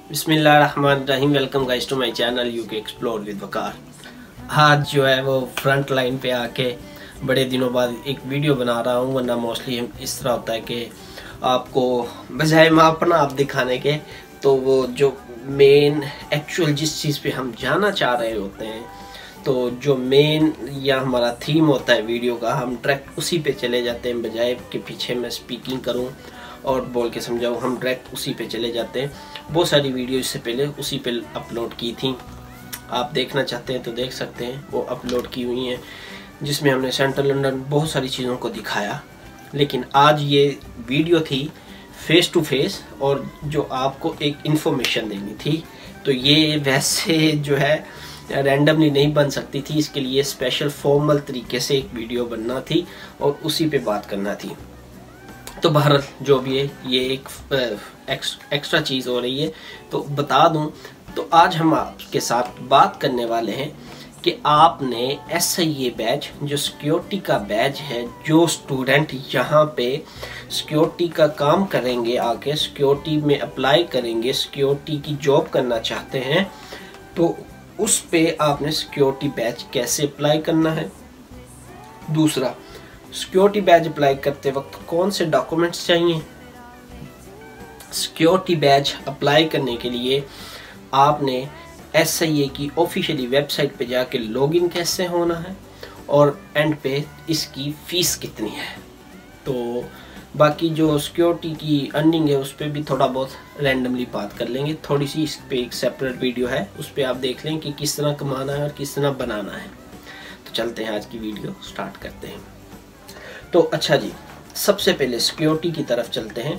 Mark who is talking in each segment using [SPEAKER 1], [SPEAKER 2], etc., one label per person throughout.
[SPEAKER 1] बिस्मिल्लाहिर्रहमानिर्रहीम। Welcome guys to my channel UK explore with Waqar. आज जो है वो फ्रंट लाइन पे आके बड़े दिनों बाद एक वीडियो बना रहा हूँ, वरना मोस्टली इस तरह होता है कि आपको बजाय अपना आप दिखाने के तो वो जो मेन एक्चुअल जिस चीज़ पे हम जाना चाह रहे होते हैं, तो जो मेन या हमारा थीम होता है वीडियो का, हम डायरेक्ट उसी पे चले जाते हैं। बजाय के पीछे मैं स्पीकिंग करूं और बोल के समझाऊं, हम डायरेक्ट उसी पे चले जाते हैं। बहुत सारी वीडियो इससे पहले उसी पे अपलोड की थी, आप देखना चाहते हैं तो देख सकते हैं, वो अपलोड की हुई हैं, जिसमें हमने सेंट्रल लंदन बहुत सारी चीज़ों को दिखाया। लेकिन आज ये वीडियो थी फेस टू फेस और जो आपको एक इन्फॉर्मेशन देनी थी, तो ये वैसे जो है रैंडमली नहीं बन सकती थी। इसके लिए स्पेशल फॉर्मल तरीके से एक वीडियो बनना थी और उसी पे बात करना थी। तो बहरहाल जो भी है, ये एक एक्स्ट्रा चीज़ हो रही है तो बता दूं। तो आज हम आपके साथ बात करने वाले हैं कि आपने SIA बैच, जो सिक्योरिटी का बैच है, जो स्टूडेंट यहाँ पे सिक्योरिटी का काम करेंगे, आके सिक्योरिटी में अप्लाई करेंगे, सिक्योरिटी की जॉब करना चाहते हैं, तो उस पे आपने सिक्योरिटी बैच कैसे अप्लाई करना है। दूसरा, सिक्योरिटी बैच अप्लाई करते वक्त कौन से डॉक्यूमेंट्स चाहिए। सिक्योरिटी बैच अप्लाई करने के लिए आपने SIA की ऑफिशियली वेबसाइट पे जाके लॉगिन कैसे होना है और एंड पे इसकी फ़ीस कितनी है। तो बाकी जो सिक्योरिटी की अर्निंग है उस पर भी थोड़ा बहुत रैंडमली बात कर लेंगे। थोड़ी सी इस पे एक सेपरेट वीडियो है, उस पर आप देख लें कि किस तरह कमाना है और किस तरह बनाना है। तो चलते हैं, आज की वीडियो स्टार्ट करते हैं। तो अच्छा जी, सबसे पहले सिक्योरिटी की तरफ चलते हैं।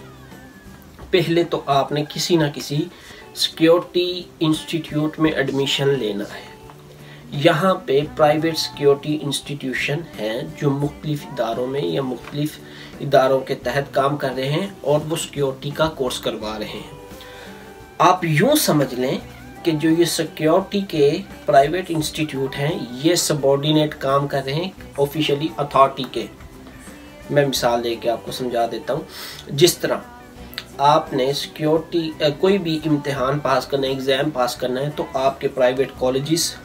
[SPEAKER 1] पहले तो आपने किसी ना किसी सिक्योरिटी इंस्टीट्यूट में एडमिशन लेना है। यहाँ पे प्राइवेट सिक्योरिटी इंस्टीट्यूशन हैं जो मुख्तलिफ इदारों में या मुख्तलिफ इदारों के तहत काम कर रहे हैं और वो सिक्योरिटी का कोर्स करवा रहे हैं। आप यूँ समझ लें कि जो ये सिक्योरिटी के प्राइवेट इंस्टीट्यूट हैं, ये सबऑर्डिनेट काम कर रहे हैं ऑफिशियली अथॉरिटी के। मैं मिसाल लेके आपको समझा देता हूँ। जिस तरह आपने सिक्योरिटी कोई भी इम्तिहान पास करना है, एग्ज़ाम पास करना है, तो आपके प्राइवेट कॉलेजेस,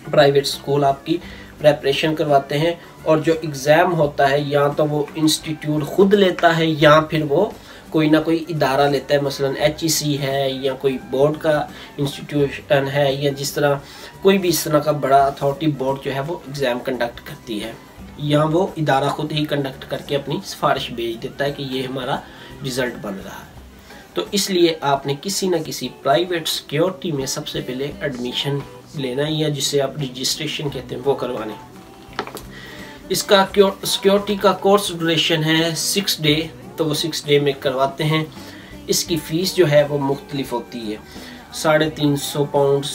[SPEAKER 1] प्राइवेट स्कूल आपकी प्रेपरेशन करवाते हैं और जो एग्ज़ाम होता है या तो वो इंस्टीट्यूट खुद लेता है या फिर वो कोई ना कोई इदारा लेता है। मसलन HEC है या कोई बोर्ड का इंस्टीट्यूशन है, या जिस तरह कोई भी इस तरह का बड़ा अथॉरिटी बोर्ड जो है वो एग्ज़ाम कंडक्ट करती है, या वो इदारा खुद ही कंडक्ट करके अपनी सिफारिश भेज देता है कि ये हमारा रिज़ल्ट बन रहा है। तो इसलिए आपने किसी न किसी प्राइवेट सिक्योरिटी में सबसे पहले एडमिशन लेना है, या जिसे आप रजिस्ट्रेशन कहते हैं, वो करवाने। इसका सिक्योरिटी का कोर्स ड्यूरेशन है 6 डे, तो वो 6 डे में करवाते हैं। इसकी फ़ीस जो है वो मुख्तलिफ होती है, 350 पाउंड,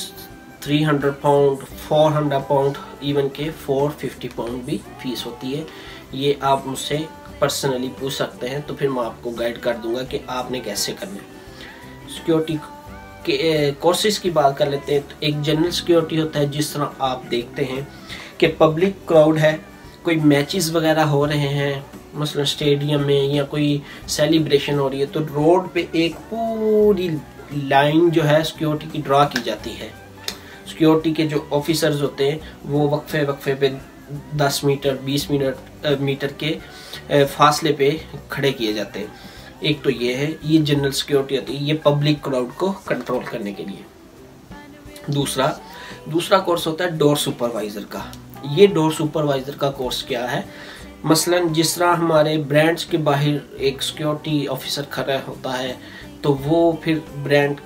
[SPEAKER 1] 300 पाउंड, 400 पाउंड, इवन के 450 पाउंड भी फीस होती है। ये आप मुझसे पर्सनली पूछ सकते हैं, तो फिर मैं आपको गाइड कर दूंगा कि आपने कैसे करना है। सिक्योरिटी के कोर्सेज की बात कर लेते हैं। तो एक जनरल सिक्योरिटी होता है, जिस तरह आप देखते हैं कि पब्लिक क्राउड है, कोई मैचेस वगैरह हो रहे हैं, मसलन स्टेडियम में, या कोई सेलिब्रेशन हो रही है, तो रोड पे एक पूरी लाइन जो है सिक्योरिटी की ड्रा की जाती है। सिक्योरिटी के जो ऑफिसर्स होते हैं वो वक्फे पे 10 मीटर 20 मीटर के फासले पे खड़े किए जाते हैं। एक तो ये है, ये जनरल सिक्योरिटी होती है, ये पब्लिक क्राउड को कंट्रोल करने के लिए। दूसरा कोर्स होता है डोर सुपरवाइज़र का। ये डोर सुपरवाइज़र का कोर्स क्या है, मसलन जिस तरह हमारे ब्रांड्स के बाहर एक सिक्योरिटी ऑफिसर खड़ा होता है, तो वो फिर ब्रांड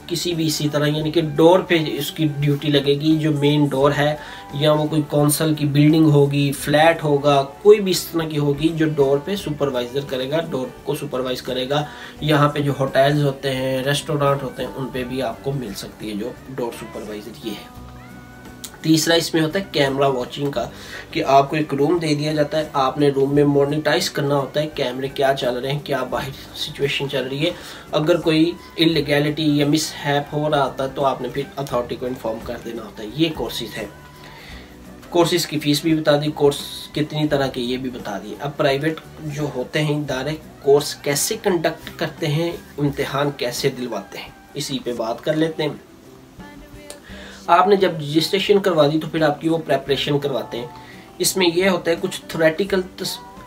[SPEAKER 1] किसी भी इसी तरह, यानी कि डोर पे उसकी ड्यूटी लगेगी। जो मेन डोर है, या वो कोई कौंसल की बिल्डिंग होगी, फ्लैट होगा, कोई भी इस तरह की होगी, जो डोर पे सुपरवाइज़र करेगा, डोर को सुपरवाइज करेगा। यहाँ पे जो होटल्स होते हैं, रेस्टोरेंट होते हैं, उन पे भी आपको मिल सकती है जो डोर सुपरवाइज़र, ये है। तीसरा इसमें होता है कैमरा वॉचिंग का, कि आपको एक रूम दे दिया जाता है, आपने रूम में मॉनिटाइज करना होता है कैमरे क्या चल रहे हैं, क्या बाहर सिचुएशन चल रही है। अगर कोई इलीगैलिटी या मिसहैप हो रहा होता है तो आपने फिर अथॉरिटी को इन्फॉर्म कर देना होता है। ये कोर्सेज है। कोर्सेज की फ़ीस भी बता दी, कोर्स कितनी तरह के ये भी बता दिए। अब प्राइवेट जो होते हैं इदारे, कोर्स कैसे कंडक्ट करते हैं, इम्तिहान कैसे दिलवाते हैं, इसी पे बात कर लेते हैं। आपने जब रजिस्ट्रेशन करवा दी तो फिर आपकी वो प्रेपरेशन करवाते हैं। इसमें ये होता है कुछ थ्योरेटिकल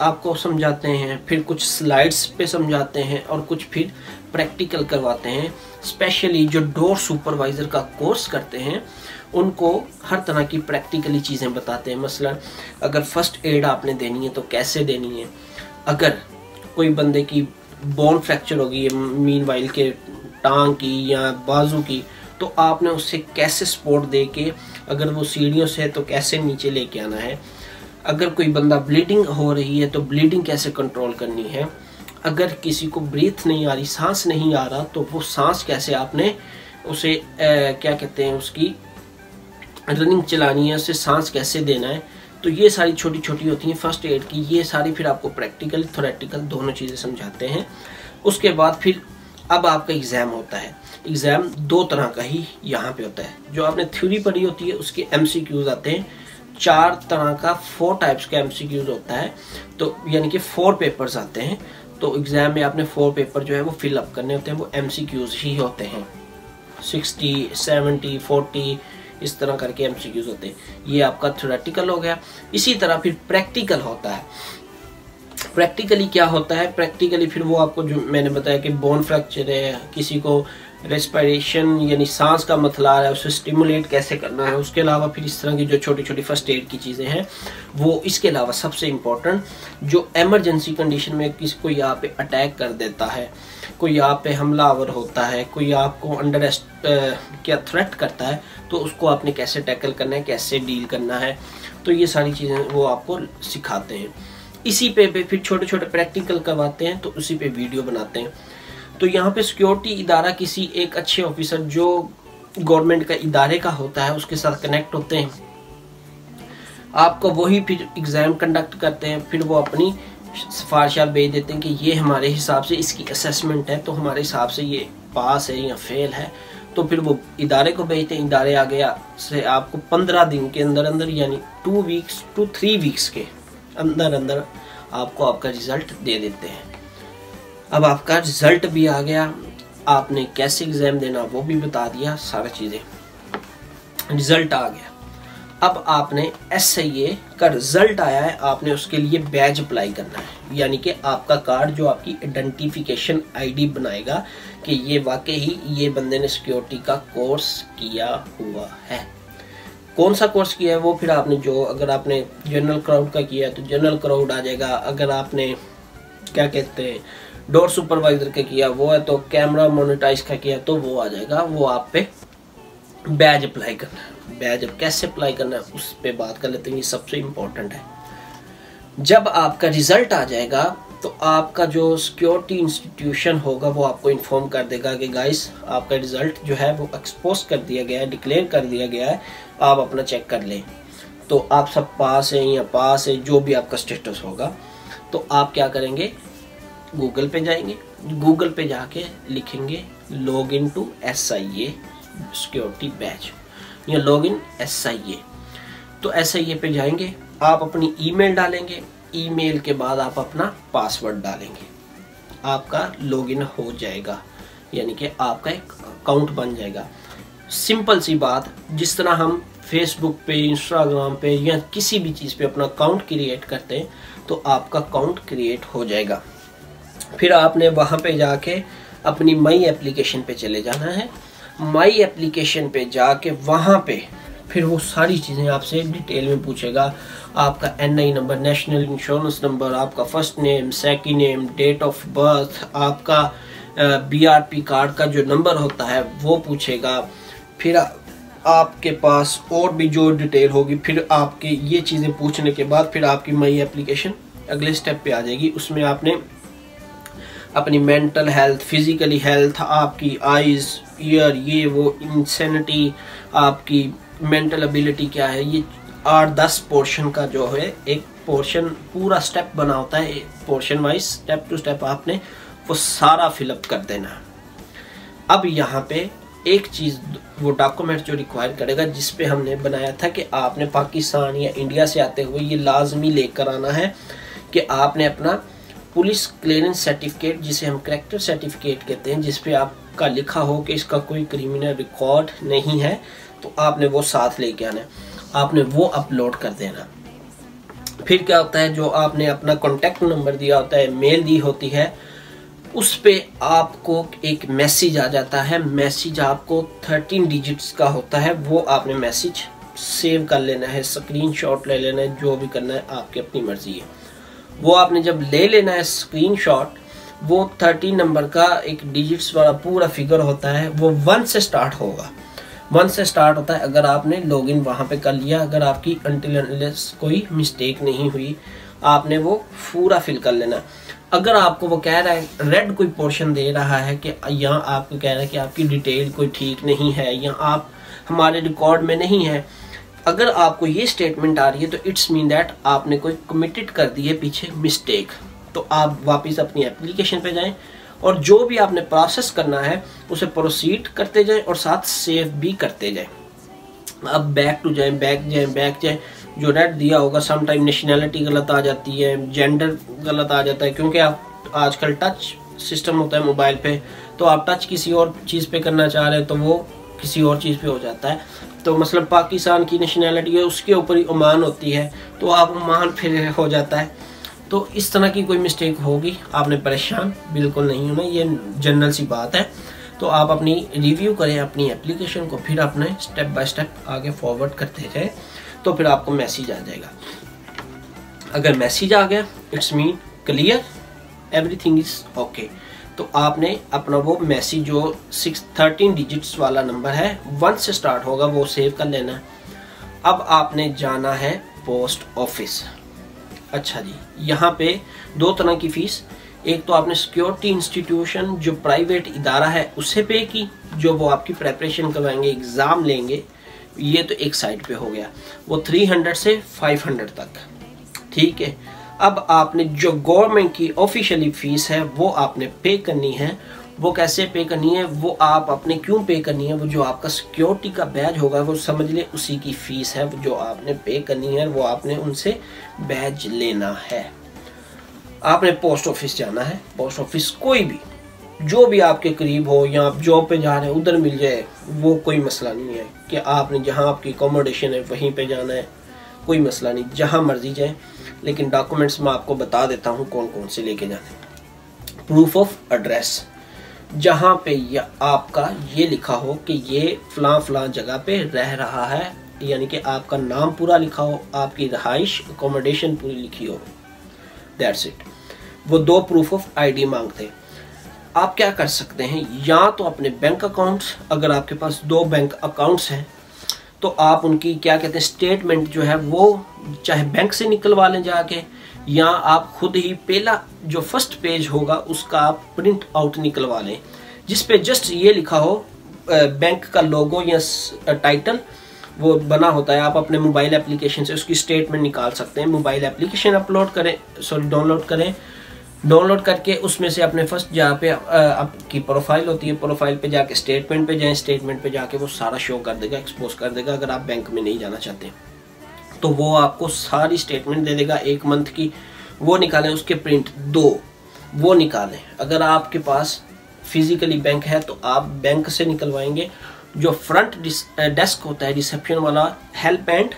[SPEAKER 1] आपको समझाते हैं, फिर कुछ स्लाइड्स पे समझाते हैं और कुछ फिर प्रैक्टिकल करवाते हैं। स्पेशली जो डोर सुपरवाइज़र का कोर्स करते हैं उनको हर तरह की प्रैक्टिकली चीज़ें बताते हैं। मसलन अगर फर्स्ट एड आपने देनी है तो कैसे देनी है, अगर कोई बंदे की बोन फ्रैक्चर होगी है मीनवाइल के टांग की या बाजू की, तो आपने उससे कैसे सपोर्ट दे के, अगर वो सीढ़ियों से है तो कैसे नीचे लेके आना है, अगर कोई बंदा ब्लीडिंग हो रही है तो ब्लीडिंग कैसे कंट्रोल करनी है, अगर किसी को ब्रीथ नहीं आ रही, सांस नहीं आ रहा, तो वो सांस कैसे आपने उसे क्या कहते हैं उसकी रनिंग चलानी है, उसे सांस कैसे देना है। तो ये सारी छोटी छोटी होती हैं फर्स्ट एड की, ये सारी फिर आपको प्रैक्टिकल थ्योरेटिकल दोनों चीज़ें समझाते हैं। उसके बाद फिर अब आपका एग्ज़ाम होता है। एग्ज़ाम दो तरह का ही यहाँ पे होता है। जो आपने थ्योरी पढ़ी होती है उसके MCQs आते हैं 4 तरह का, 4 टाइप्स का MCQs होता है, तो यानी कि 4 पेपर्स आते हैं। तो एग्ज़ाम में आपने 4 पेपर जो है वो फिल अप करने होते हैं, वो MCQs ही होते हैं। 60, 70, 40 इस तरह करके MCQs होते हैं। ये आपका थ्योरेटिकल हो गया। इसी तरह फिर प्रैक्टिकल होता है। प्रैक्टिकली क्या होता है, प्रैक्टिकली फिर वो आपको जो मैंने बताया कि बोन फ्रैक्चर है, किसी को रेस्पिरेशन यानी सांस का मसला है, उसे स्टिमुलेट कैसे करना है, उसके अलावा फिर इस तरह की जो छोटी छोटी फर्स्ट एड की चीज़ें हैं वो। इसके अलावा सबसे इम्पोर्टेंट जो एमरजेंसी कंडीशन में किसी कोई यहाँ पे अटैक कर देता है, कोई यहाँ पे हमलावर होता है, कोई आपको अंडर क्या थ्रेट करता है, तो उसको आपने कैसे टैकल करना है, कैसे डील करना है, तो ये सारी चीज़ें वो आपको सिखाते हैं। इसी पे फिर छोटे छोटे प्रैक्टिकल करवाते हैं, तो उसी पे वीडियो बनाते हैं। तो यहाँ पे सिक्योरिटी इदारा किसी एक अच्छे ऑफिसर जो गवर्नमेंट का इदारे का होता है उसके साथ कनेक्ट होते हैं, आपको वही फिर एग्ज़ाम कंडक्ट करते हैं, फिर वो अपनी सिफारिशात भेज देते हैं कि ये हमारे हिसाब से इसकी असेसमेंट है, तो हमारे हिसाब से ये पास है या फेल है, तो फिर वो इदारे को भेजते हैं। इदारे आ गया से आपको 15 दिन के अंदर अंदर यानी 2 वीक्स to 3 वीक्स के अंदर अंदर आपको आपका रिज़ल्ट दे देते हैं। अब आपका रिज़ल्ट भी आ गया, आपने कैसे एग्ज़ाम देना वो भी बता दिया, सारी चीज़ें, रिज़ल्ट आ गया। अब आपने SIA का रिज़ल्ट आया है, आपने उसके लिए बैज अप्लाई करना है, यानी कि आपका कार्ड जो आपकी आइडेंटिफिकेशन ID बनाएगा कि ये वाकई ही ये बंदे ने सिक्योरिटी का कोर्स किया हुआ है। कौन सा कोर्स किया है वो फिर आपने जो, अगर आपने जनरल क्राउड का किया है तो जनरल क्राउड आ जाएगा, अगर आपने क्या कहते हैं डोर सुपरवाइजर का किया वो है तो कैमरा मोनेटाइज का किया तो वो आ जाएगा। वो आप पे बैज अप्लाई करना है। बैज अब कैसे अप्लाई करना है उस पे बात कर लेते हैं, ये सबसे इम्पोर्टेंट है। जब आपका रिजल्ट आ जाएगा तो आपका जो सिक्योरिटी इंस्टीट्यूशन होगा वो आपको इन्फॉर्म कर देगा कि गाइस आपका रिजल्ट जो है वो एक्सपोज कर दिया गया है, डिक्लेयर कर दिया गया है, आप अपना चेक कर लें। तो आप सब पास हैं या पास है, जो भी आपका स्टेटस होगा, तो आप क्या करेंगे, गूगल पे जाएंगे, गूगल पे जाके लिखेंगे log in to SIA security badge या लॉग इन SIA। तो SIA पे जाएंगे, आप अपनी ईमेल डालेंगे, ईमेल के बाद आप अपना पासवर्ड डालेंगे, आपका लॉगिन हो जाएगा, यानी कि आपका एक अकाउंट बन जाएगा। सिंपल सी बात, जिस तरह हम फेसबुक पे, इंस्टाग्राम पे या किसी भी चीज़ पे अपना अकाउंट क्रिएट करते हैं तो आपका अकाउंट क्रिएट हो जाएगा। फिर आपने वहाँ पे जाके अपनी माई एप्लीकेशन पे चले जाना है। माई एप्लीकेशन पे जाके वहाँ पे फिर वो सारी चीज़ें आपसे डिटेल में पूछेगा, आपका NI number, national insurance number, आपका first name, second name, date of birth, आपका BRP कार्ड का जो नंबर होता है वो पूछेगा। फिर आपके पास और भी जो डिटेल होगी, फिर आपके ये चीज़ें पूछने के बाद फिर आपकी माई एप्लीकेशन अगले स्टेप पे आ जाएगी। उसमें आपने अपनी मेंटल हेल्थ, फिजिकली हेल्थ, आपकी आइज़, ईयर, ये वो, इंसैनिटी, आपकी मेंटल एबिलिटी क्या है, ये 8-10 पोर्शन का जो है एक पोर्शन पूरा स्टेप बना होता है, portion wise step to step आपने वो सारा फिलअप कर देना है। अब यहाँ पे एक चीज़ वो डॉक्यूमेंट जो रिक्वायर करेगा, जिस पे हमने बनाया था कि आपने पाकिस्तान या इंडिया से आते हुए ये लाजमी लेकर आना है कि आपने अपना पुलिस क्लियरेंस सर्टिफिकेट, जिसे हम करैक्टर सर्टिफिकेट कहते हैं, जिस पे आप का लिखा हो कि इसका कोई क्रिमिनल रिकॉर्ड नहीं है, तो आपने वो साथ लेके आना है, आपने वो अपलोड कर देना। फिर क्या होता है, जो आपने अपना कॉन्टैक्ट नंबर दिया होता है, मेल दी होती है, उस पे आपको एक मैसेज आ जाता है। मैसेज आपको 13 डिजिट्स का होता है, वो आपने मैसेज सेव कर लेना है, स्क्रीनशॉट ले लेना है, जो भी करना है आपकी अपनी मर्जी है। वो आपने जब ले लेना है स्क्रीनशॉट, वो 13 नंबर का एक डिजिट्स वाला पूरा फिगर होता है, वो 1 से स्टार्ट होगा, 1 से स्टार्ट होता है। अगर आपने लॉगिन वहां पे कर लिया, अगर आपकी अनटिल अनलेस कोई मिस्टेक नहीं हुई, आपने वो पूरा फिल कर लेना। अगर आपको वो कह रहा है, रेड कोई पोर्शन दे रहा है कि यहाँ आपको कह रहा है कि आपकी डिटेल कोई ठीक नहीं है या आप हमारे रिकॉर्ड में नहीं है, अगर आपको ये स्टेटमेंट आ रही है, तो इट्स मीन दैट आपने कोई कमिटेड कर दी है पीछे मिस्टेक। तो आप वापस अपनी एप्लीकेशन पे जाएं और जो भी आपने प्रोसेस करना है उसे प्रोसीड करते जाएं और साथ सेव भी करते जाएं। अब बैक टू जाएं, बैक जाएं। जो रेड दिया होगा, समटाइम नेशनैलिटी गलत आ जाती है, जेंडर गलत आ जाता है, क्योंकि आप आजकल टच सिस्टम होता है मोबाइल पे, तो आप टच किसी और चीज़ पे करना चाह रहे हैं तो वो किसी और चीज़ पे हो जाता है। तो मतलब पाकिस्तान की नेशनैलिटी है, उसके ऊपर ही ओमान होती है, तो आप ओमान फिर हो जाता है। तो इस तरह की कोई मिस्टेक होगी, आपने परेशान बिल्कुल नहीं होना, ये जनरल सी बात है। तो आप अपनी रिव्यू करें अपनी एप्लीकेशन को, फिर अपने स्टेप बाय स्टेप आगे फॉरवर्ड करते जाए, तो फिर आपको मैसेज आ जाएगा। अगर मैसेज आ गया, it's mean clear, everything is okay. तो आपने अपना वो मैसेज जो 13 डिजिट्स वाला नंबर है, 1 से स्टार्ट होगा, वो सेव कर लेना है। अब आपने जाना है पोस्ट ऑफिस। अच्छा जी, यहाँ पे 2 तरह की फीस, एक तो आपने सिक्योरिटी इंस्टीट्यूशन जो प्राइवेट इदारा है उससे पे की, जो वो आपकी प्रेपरेशन करवाएंगे, एग्जाम लेंगे, ये तो एक साइड पे हो गया, वो 300 से 500 तक, ठीक है। अब आपने जो गवर्नमेंट की ऑफिशियली फीस है वो आपने पे करनी है। वो कैसे पे करनी है, वो आप अपने क्यों पे करनी है, वो जो आपका सिक्योरिटी का बैज होगा वो समझ ले उसी की फीस है, जो आपने पे करनी है, वो आपने उनसे बैज लेना है। आपने पोस्ट ऑफिस जाना है। पोस्ट ऑफिस कोई भी जो भी आपके करीब हो, या आप जॉब पे जा रहे हैं उधर मिल जाए, वो कोई मसला नहीं है कि आपने जहाँ आपकी अकोमोडेशन है वहीं पे जाना है, कोई मसला नहीं, जहाँ मर्जी जाए। लेकिन डॉक्यूमेंट्स मैं आपको बता देता हूँ कौन कौन से लेके जाने। प्रूफ ऑफ एड्रेस, जहाँ पे आपका ये लिखा हो कि ये फलां जगह पे रह रहा है, यानी कि आपका नाम पूरा लिखा हो, आपकी रहाइश अकोमोडेशन पूरी लिखी हो, दैट्स इट। वो 2 प्रूफ ऑफ आईडी मांगते। आप क्या कर सकते हैं, या तो अपने बैंक अकाउंट्स, अगर आपके पास 2 बैंक अकाउंट्स हैं तो आप उनकी क्या कहते हैं स्टेटमेंट जो है वो चाहे बैंक से निकलवा लें जाके, या आप खुद ही पहला जो फर्स्ट पेज होगा उसका आप प्रिंट आउट निकलवा लें, जिस पे जस्ट ये लिखा हो बैंक का लोगो या टाइटल वो बना होता है। आप अपने मोबाइल एप्लीकेशन से उसकी स्टेटमेंट निकाल सकते हैं। मोबाइल एप्लीकेशन अपलोड करें, डाउनलोड करें, डाउनलोड करके उसमें से अपने फर्स्ट जहाँ पे आपकी प्रोफाइल होती है, प्रोफाइल पे जाके स्टेटमेंट पे जाएं, स्टेटमेंट पे जाके वो सारा शो कर देगा, एक्सपोज कर देगा। अगर आप बैंक में नहीं जाना चाहते तो वो आपको सारी स्टेटमेंट दे देगा 1 मंथ की, वो निकालें। उसके प्रिंट 2 वो निकालें। अगर आपके पास फिजिकली बैंक है तो आप बैंक से निकलवाएंगे। जो फ्रंट डेस्क होता है रिसेप्शन वाला, हेल्प एंड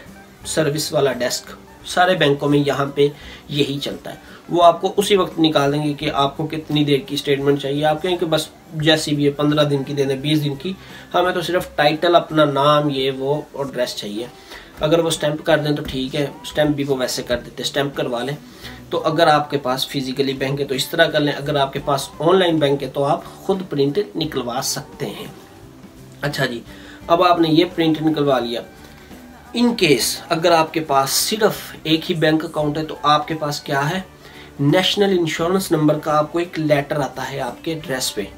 [SPEAKER 1] सर्विस वाला डेस्क, सारे बैंकों में यहाँ पे यही चलता है, वो आपको उसी वक्त निकाल देंगे कि आपको कितनी देर की स्टेटमेंट चाहिए। आप कहेंगे कि बस जैसी भी है 15 दिन की दे दें, 20 दिन की, हमें तो सिर्फ टाइटल, अपना नाम, ये वो और एड्रेस चाहिए। अगर वो स्टैंप कर दें तो ठीक है, स्टैंप भी वो वैसे कर देते, स्टैंप करवा लें। तो अगर आपके पास फिजिकली बैंक है तो इस तरह कर लें, अगर आपके पास ऑनलाइन बैंक है तो आप खुद प्रिंट निकलवा सकते हैं। अच्छा जी, अब आपने ये प्रिंट निकलवा लिया। इन केस अगर आपके पास सिर्फ एक ही बैंक अकाउंट है तो आपके पास क्या है, नेशनल इंश्योरेंस नंबर का आपको एक लेटर आता है आपके एड्रेस पे,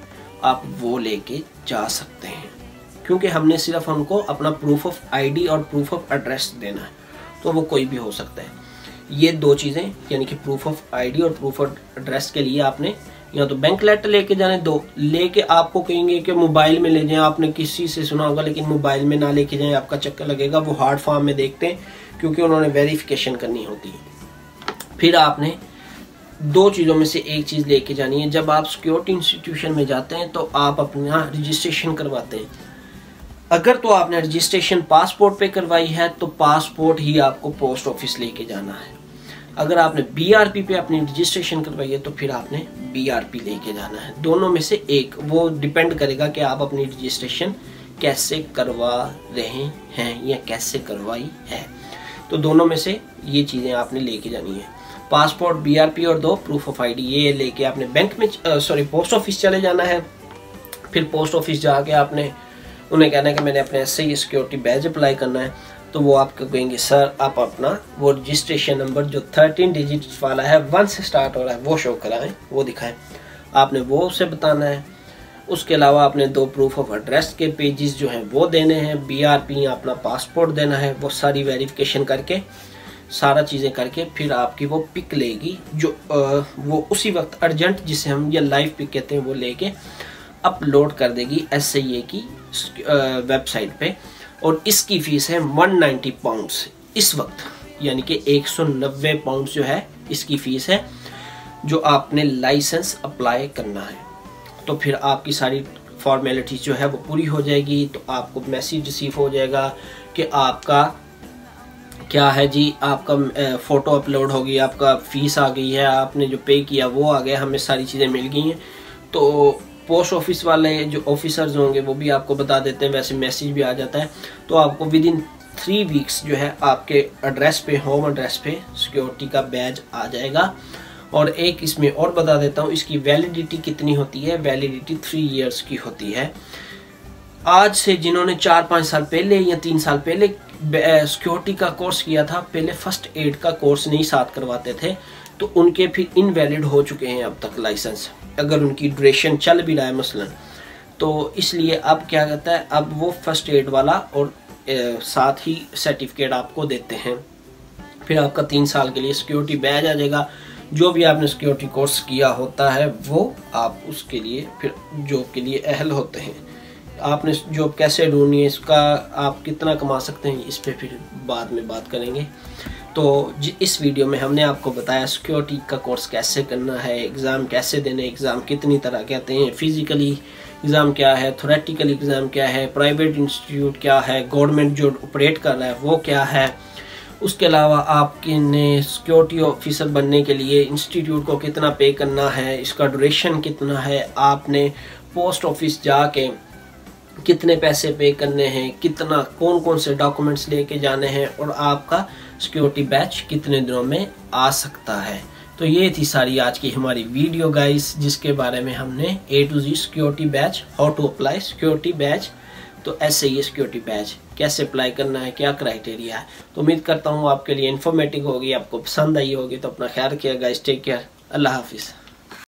[SPEAKER 1] आप वो लेके जा सकते हैं, क्योंकि हमने सिर्फ उनको अपना प्रूफ ऑफ आईडी और प्रूफ ऑफ एड्रेस देना है, तो वो कोई भी हो सकता है। ये 2 चीज़ें, यानी कि प्रूफ ऑफ आईडी और प्रूफ ऑफ एड्रेस के लिए आपने या तो बैंक लेटर लेके जाने, 2 लेके आपको कहेंगे कि मोबाइल में ले जाएं। आपने किसी से सुना होगा, लेकिन मोबाइल में ना लेके जाएं, आपका चक्कर लगेगा। वो हार्ड फॉर्म में देखते हैं क्योंकि उन्होंने वेरिफिकेशन करनी होती है। फिर आपने दो चीज़ों में से एक चीज़ लेके जानी है। जब आप सिक्योरिटी इंस्टीट्यूशन में जाते हैं तो आप अपना रजिस्ट्रेशन करवाते हैं। अगर तो आपने रजिस्ट्रेशन पासपोर्ट पे करवाई है तो पासपोर्ट ही आपको पोस्ट ऑफिस लेके जाना है। अगर आपने BRP पे अपनी रजिस्ट्रेशन करवाई है तो फिर आपने BRP लेके जाना है। दोनों में से एक, वो डिपेंड करेगा कि आप अपनी रजिस्ट्रेशन कैसे करवा रहे हैं या कैसे करवाई है। तो दोनों में से ये चीज़ें आपने लेके जानी है, पासपोर्ट, BRP और 2 प्रूफ ऑफ ID। ये लेके आपने बैंक में पोस्ट ऑफिस चले जाना है। फिर पोस्ट ऑफिस जाके आपने उन्हें कहना है कि मैंने अपने SIA सिक्योरिटी बैज अप्लाई करना है। तो वो आपको कहेंगे सर आप अपना वो रजिस्ट्रेशन नंबर जो 13 डिजिट्स वाला है, 1 से स्टार्ट हो रहा है, वो शो कराएं, वो दिखाएं। आपने वो उसे बताना है। उसके अलावा आपने 2 प्रूफ ऑफ एड्रेस के पेजेस जो हैं वो देने हैं, BRP, अपना पासपोर्ट देना है। वो सारी वेरिफिकेशन करके, सारा चीज़ें करके फिर आपकी वो पिक लेगी, जो वो उसी वक्त अर्जेंट, जिसे हम या लाइव पिक कहते हैं, वो लेके अपलोड कर देगी SIA की वेबसाइट पे। और इसकी फ़ीस है 190 पाउंड्स इस वक्त, यानी कि 190 पाउंड्स जो है इसकी फ़ीस है, जो आपने लाइसेंस अप्लाई करना है। तो फिर आपकी सारी फॉर्मेलिटीज़ जो है वो पूरी हो जाएगी। तो आपको मैसेज रिसीव हो जाएगा कि आपका क्या है जी, आपका फ़ोटो अपलोड होगी, आपका फ़ीस आ गई है, आपने जो पे किया वो आ गया, हमें सारी चीज़ें मिल गई हैं। तो पोस्ट ऑफिस वाले जो ऑफिसर्स होंगे वो भी आपको बता देते हैं, वैसे मैसेज भी आ जाता है। तो आपको विदिन 3 वीक्स जो है आपके एड्रेस पे, होम एड्रेस पे सिक्योरिटी का बैज आ जाएगा। और एक इसमें और बता देता हूँ, इसकी वैलिडिटी कितनी होती है। वैलिडिटी 3 इयर्स की होती है। आज से जिन्होंने 4-5 साल पहले या 3 साल पहले सिक्योरिटी का कोर्स किया था, पहले फर्स्ट एड का कोर्स नहीं साथ करवाते थे, तो उनके फिर इनवैलिड हो चुके हैं अब तक लाइसेंस, अगर उनकी ड्यूरेशन चल भी रहा है मसलन। तो इसलिए अब क्या कहता है, अब वो फर्स्ट एड वाला और साथ ही सर्टिफिकेट आपको देते हैं। फिर आपका 3 साल के लिए सिक्योरिटी बैज आ जाएगा। जो भी आपने सिक्योरिटी कोर्स किया होता है वो आप उसके लिए फिर जॉब के लिए अहल होते हैं। आपने जॉब कैसे ढूंढनी है, इसका आप कितना कमा सकते हैं, इस पे फिर बाद में बात करेंगे। तो इस वीडियो में हमने आपको बताया सिक्योरिटी का कोर्स कैसे करना है, एग्ज़ाम कैसे देने, एग्ज़ाम कितनी तरह के आते हैं, फिजिकली एग्ज़ाम क्या है, थ्योरेटिकल एग्ज़ाम क्या है, प्राइवेट इंस्टीट्यूट क्या है, गवर्नमेंट जो ऑपरेट कर रहा है वो क्या है। उसके अलावा आपने सिक्योरिटी ऑफिसर बनने के लिए इंस्टीट्यूट को कितना पे करना है, इसका ड्यूरेशन कितना है, आपने पोस्ट ऑफिस जाके कितने पैसे पे करने हैं, कितना कौन कौन से डॉक्यूमेंट्स लेके जाने हैं, और आपका सिक्योरिटी बैच कितने दिनों में आ सकता है। तो ये थी सारी आज की हमारी वीडियो गाइस, जिसके बारे में हमने A to Z security badge, how to apply security badge, तो SIA सिक्योरिटी बैच कैसे अप्लाई करना है, क्या क्राइटेरिया है। तो उम्मीद करता हूँ आपके लिए इन्फॉर्मेटिव होगी, आपको पसंद आई होगी। तो अपना ख्याल रखिएगा गाइस, टेक केयर, अल्लाह हाफिज़।